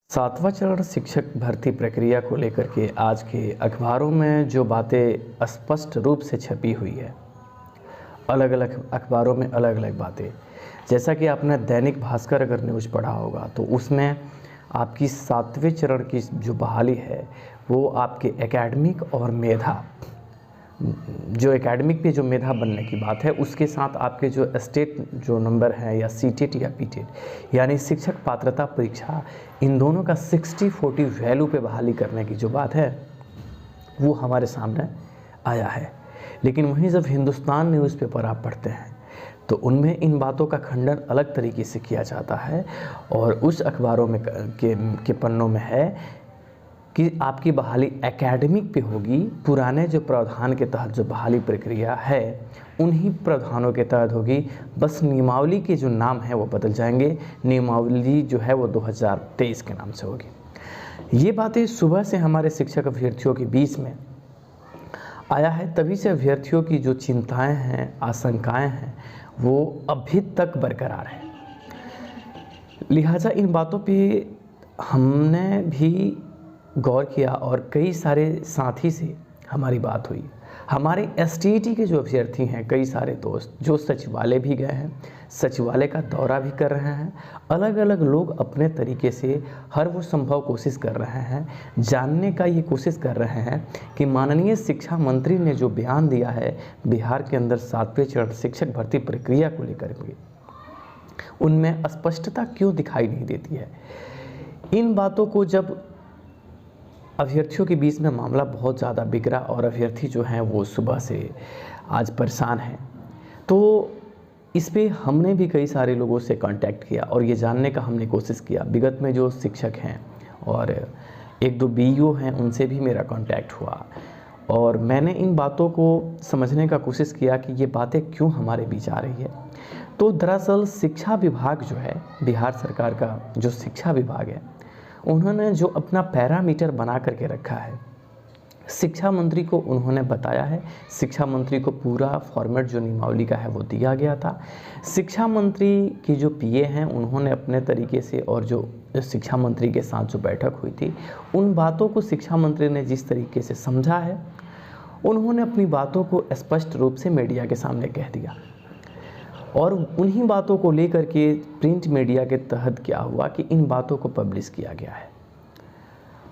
सातवां चरण शिक्षक भर्ती प्रक्रिया को लेकर के आज के अखबारों में जो बातें स्पष्ट रूप से छपी हुई है, अलग अलग अखबारों में अलग अलग बातें। जैसा कि आपने दैनिक भास्कर अगर न्यूज़ पढ़ा होगा तो उसमें आपकी सातवें चरण की जो बहाली है वो आपके एकेडमिक और मेधा, जो एकेडमिक पे जो मेधा बनने की बात है उसके साथ आपके जो स्टेट जो नंबर है या सीटेट या पीटेट यानी शिक्षक पात्रता परीक्षा, इन दोनों का 60-40 वैल्यू पे बहाली करने की जो बात है वो हमारे सामने आया है। लेकिन वहीं जब हिंदुस्तान न्यूज़पेपर आप पढ़ते हैं तो उनमें इन बातों का खंडन अलग तरीके से किया जाता है और उस अखबारों में के पन्नों में है कि आपकी बहाली एकेडमिक पे होगी, पुराने जो प्रावधान के तहत जो बहाली प्रक्रिया है उन्हीं प्रावधानों के तहत होगी, बस नियमावली के जो नाम है वो बदल जाएंगे। नियमावली जो है वो 2023 के नाम से होगी। ये बातें सुबह से हमारे शिक्षक अभ्यर्थियों के बीच में आया है, तभी से अभ्यर्थियों की जो चिंताएं हैं, आशंकाएं हैं वो अभी तक बरकरार हैं। लिहाजा इन बातों पे हमने भी गौर किया और कई सारे साथी से हमारी बात हुई। हमारे एसटीईटी के जो अभ्यर्थी हैं, कई सारे दोस्त जो सचिवालय भी गए हैं, सचिवालय का दौरा भी कर रहे हैं, अलग अलग लोग अपने तरीके से हर वो संभव कोशिश कर रहे हैं, जानने का ये कोशिश कर रहे हैं कि माननीय शिक्षा मंत्री ने जो बयान दिया है बिहार के अंदर सातवें चरण शिक्षक भर्ती प्रक्रिया को लेकर के, उनमें स्पष्टता क्यों दिखाई नहीं देती है। इन बातों को जब अभ्यर्थियों के बीच में मामला बहुत ज़्यादा बिगड़ा और अभ्यर्थी जो हैं वो सुबह से आज परेशान हैं, तो इस पे हमने भी कई सारे लोगों से कांटेक्ट किया और ये जानने का हमने कोशिश किया। विगत में जो शिक्षक हैं और एक दो बीईओ हैं उनसे भी मेरा कांटेक्ट हुआ और मैंने इन बातों को समझने का कोशिश किया कि ये बातें क्यों हमारे बीच आ रही है। तो दरअसल शिक्षा विभाग जो है, बिहार सरकार का जो शिक्षा विभाग है, उन्होंने जो अपना पैरामीटर बना करके रखा है, शिक्षा मंत्री को उन्होंने बताया है। शिक्षा मंत्री को पूरा फॉर्मेट जो नियमावली का है वो दिया गया था। शिक्षा मंत्री की जो पीए हैं उन्होंने अपने तरीके से, और जो शिक्षा मंत्री के साथ जो बैठक हुई थी उन बातों को शिक्षा मंत्री ने जिस तरीके से समझा है, उन्होंने अपनी बातों को स्पष्ट रूप से मीडिया के सामने कह दिया और उन्हीं बातों को लेकर के प्रिंट मीडिया के तहत क्या हुआ कि इन बातों को पब्लिश किया गया है।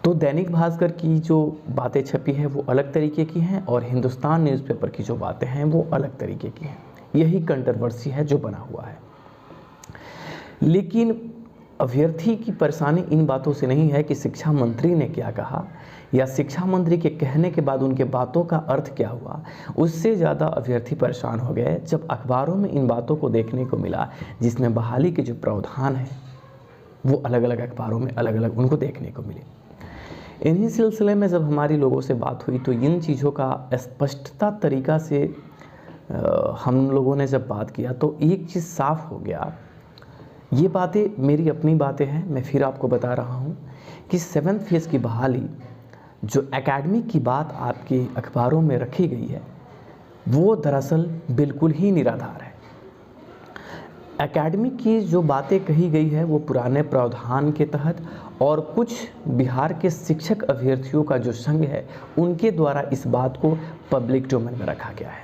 तो दैनिक भास्कर की जो बातें छपी है वो अलग तरीके की हैं और हिंदुस्तान न्यूज़पेपर की जो बातें हैं वो अलग तरीके की हैं। यही कंट्रोवर्सी है जो बना हुआ है। लेकिन अभ्यर्थी की परेशानी इन बातों से नहीं है कि शिक्षा मंत्री ने क्या कहा या शिक्षा मंत्री के कहने के बाद उनके बातों का अर्थ क्या हुआ। उससे ज़्यादा अभ्यर्थी परेशान हो गए जब अखबारों में इन बातों को देखने को मिला जिसमें बहाली के जो प्रावधान है वो अलग अलग अखबारों में अलग अलग उनको देखने को मिले। इन्हीं सिलसिले में जब हमारी लोगों से बात हुई तो इन चीज़ों का स्पष्टता तरीका से हम लोगों ने जब बात किया तो एक चीज़ साफ हो गया। ये बातें मेरी अपनी बातें हैं, मैं फिर आपको बता रहा हूँ कि 7th फेज़ की बहाली जो एकेडमिक की बात आपके अखबारों में रखी गई है वो दरअसल बिल्कुल ही निराधार है। एकेडमिक की जो बातें कही गई है वो पुराने प्रावधान के तहत और कुछ बिहार के शिक्षक अभ्यर्थियों का जो संघ है उनके द्वारा इस बात को पब्लिक डोमेन में रखा गया है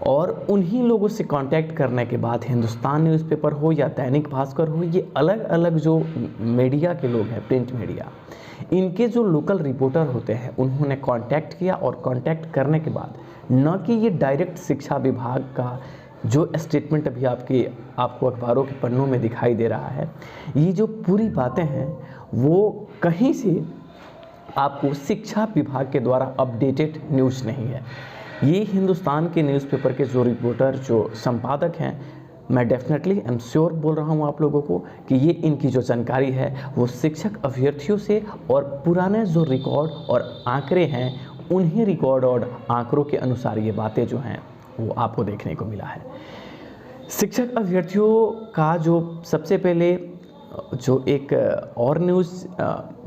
और उन्हीं लोगों से कांटेक्ट करने के बाद हिंदुस्तान न्यूज़पेपर हो या दैनिक भास्कर हो, ये अलग अलग जो मीडिया के लोग हैं, प्रिंट मीडिया, इनके जो लोकल रिपोर्टर होते हैं उन्होंने कांटेक्ट किया और कांटेक्ट करने के बाद न कि ये डायरेक्ट शिक्षा विभाग का जो स्टेटमेंट अभी आपको अखबारों के पन्नों में दिखाई दे रहा है, ये जो पूरी बातें हैं वो कहीं से आपको शिक्षा विभाग के द्वारा अपडेटेड न्यूज़ नहीं है। ये हिंदुस्तान के न्यूज़पेपर के जो रिपोर्टर, जो संपादक हैं, मैं डेफिनेटली एम श्योर बोल रहा हूँ आप लोगों को कि ये इनकी जो जानकारी है वो शिक्षक अभ्यर्थियों से और पुराने जो रिकॉर्ड और आंकड़े हैं उन्हीं रिकॉर्ड और आंकड़ों के अनुसार ये बातें जो हैं वो आपको देखने को मिला है। शिक्षक अभ्यर्थियों का जो सबसे पहले जो एक और न्यूज़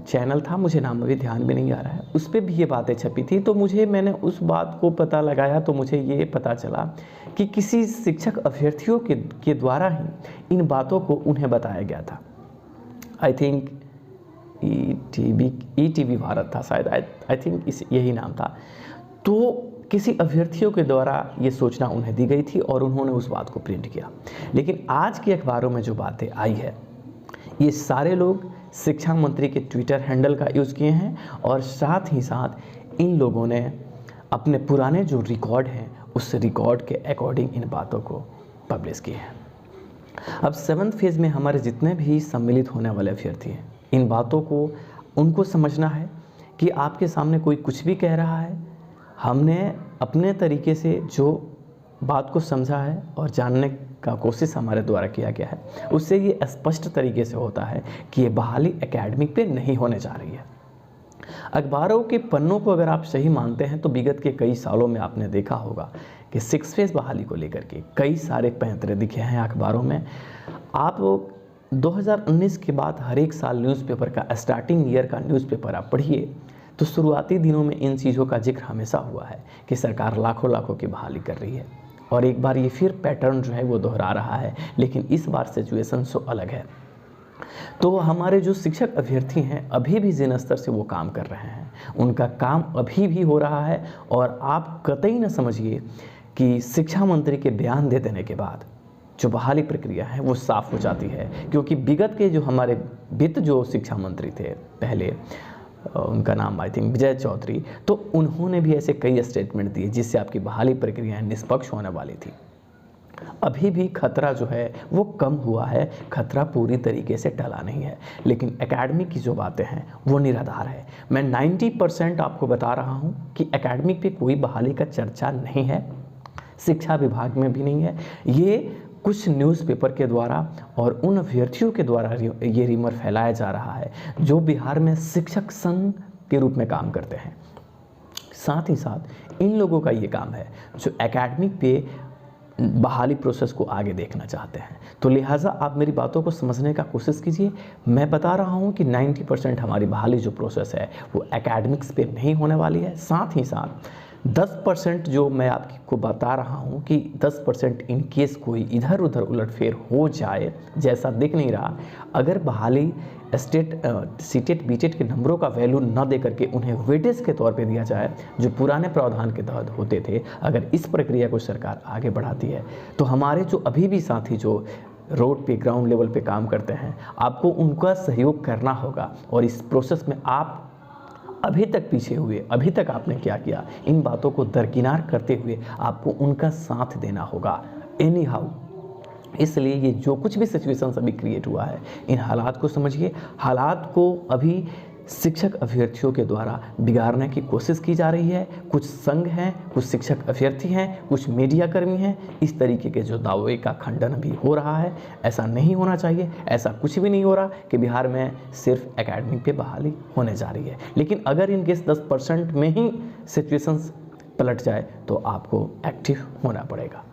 चैनल था, मुझे नाम अभी ध्यान में नहीं आ रहा है, उस पर भी ये बातें छपी थी। तो मैंने उस बात को पता लगाया तो मुझे ये पता चला कि किसी शिक्षक अभ्यर्थियों के द्वारा ही इन बातों को उन्हें बताया गया था। आई थिंक ईटीवी भारत था शायद, आई थिंक इस यही नाम था। तो किसी अभ्यर्थियों के द्वारा ये सूचना उन्हें दी गई थी और उन्होंने उस बात को प्रिंट किया। लेकिन आज के अखबारों में जो बातें आई है, ये सारे लोग शिक्षा मंत्री के ट्विटर हैंडल का यूज़ किए हैं और साथ ही साथ इन लोगों ने अपने पुराने जो रिकॉर्ड हैं उस रिकॉर्ड के अकॉर्डिंग इन बातों को पब्लिश किए हैं। अब 7th फेज़ में हमारे जितने भी सम्मिलित होने वाले अभ्यर्थी हैं, इन बातों को उनको समझना है कि आपके सामने कोई कुछ भी कह रहा है, हमने अपने तरीके से जो बात को समझा है और जानने का कोशिश हमारे द्वारा किया गया है, उससे ये स्पष्ट तरीके से होता है कि ये बहाली एकेडमिक पे नहीं होने जा रही है। अखबारों के पन्नों को अगर आप सही मानते हैं तो विगत के कई सालों में आपने देखा होगा कि 6th फेज़ बहाली को लेकर के कई सारे पैंतरे दिखे हैं अखबारों में। आप 2019 के बाद हर एक साल न्यूज़पेपर का स्टार्टिंग ईयर का न्यूज़पेपर आप पढ़िए तो शुरुआती दिनों में इन चीज़ों का जिक्र हमेशा हुआ है कि सरकार लाखों लाखों की बहाली कर रही है और एक बार ये फिर पैटर्न जो है वो दोहरा रहा है, लेकिन इस बार सिचुएशन सो अलग है। तो हमारे जो शिक्षक अभ्यर्थी हैं अभी भी जिन स्तर से वो काम कर रहे हैं, उनका काम अभी भी हो रहा है और आप कतई न समझिए कि शिक्षा मंत्री के बयान दे देने के बाद जो बहाली प्रक्रिया है वो साफ हो जाती है। क्योंकि विगत के जो हमारे वित्त जो शिक्षा मंत्री थे पहले, उनका नाम आई थिंक विजय चौधरी, तो उन्होंने भी ऐसे कई स्टेटमेंट दिए जिससे आपकी बहाली प्रक्रिया निष्पक्ष होने वाली थी। अभी भी खतरा जो है वो कम हुआ है, खतरा पूरी तरीके से टला नहीं है, लेकिन एकेडमिक की जो बातें हैं वो निराधार है। मैं 90% आपको बता रहा हूँ कि एकेडमिक पे कोई बहाली का चर्चा नहीं है, शिक्षा विभाग में भी नहीं है। ये कुछ न्यूज़पेपर के द्वारा और उन अभ्यर्थियों के द्वारा ये रिमर फैलाया जा रहा है जो बिहार में शिक्षक संघ के रूप में काम करते हैं। साथ ही साथ इन लोगों का ये काम है जो एकेडमिक पे बहाली प्रोसेस को आगे देखना चाहते हैं। तो लिहाजा आप मेरी बातों को समझने का कोशिश कीजिए। मैं बता रहा हूँ कि 90% हमारी बहाली जो प्रोसेस है वो एकेडमिक्स पे नहीं होने वाली है। साथ ही साथ 10% जो मैं आपको बता रहा हूँ कि 10% इन केस कोई इधर उधर उलटफेर हो जाए, जैसा दिख नहीं रहा, अगर बहाली सीटेट बीटेट के नंबरों का वैल्यू न दे करके उन्हें वेटेज के तौर पे दिया जाए जो पुराने प्रावधान के तहत होते थे, अगर इस प्रक्रिया को सरकार आगे बढ़ाती है तो हमारे जो अभी भी साथी जो रोड पे ग्राउंड लेवल पे काम करते हैं, आपको उनका सहयोग करना होगा। और इस प्रोसेस में आप अभी तक पीछे हुए, अभी तक आपने क्या किया, इन बातों को दरकिनार करते हुए आपको उनका साथ देना होगा एनी हाउ। इसलिए ये जो कुछ भी सिचुएशन अभी क्रिएट हुआ है, इन हालात को समझिए। हालात को अभी शिक्षक अभ्यर्थियों के द्वारा बिगाड़ने की कोशिश की जा रही है। कुछ संघ हैं, कुछ शिक्षक अभ्यर्थी हैं, कुछ मीडिया कर्मी हैं, इस तरीके के जो दावे का खंडन भी हो रहा है। ऐसा नहीं होना चाहिए। ऐसा कुछ भी नहीं हो रहा कि बिहार में सिर्फ एकेडमिक पे बहाली होने जा रही है। लेकिन अगर इन केस 10% में ही सिचुएशंस पलट जाए तो आपको एक्टिव होना पड़ेगा।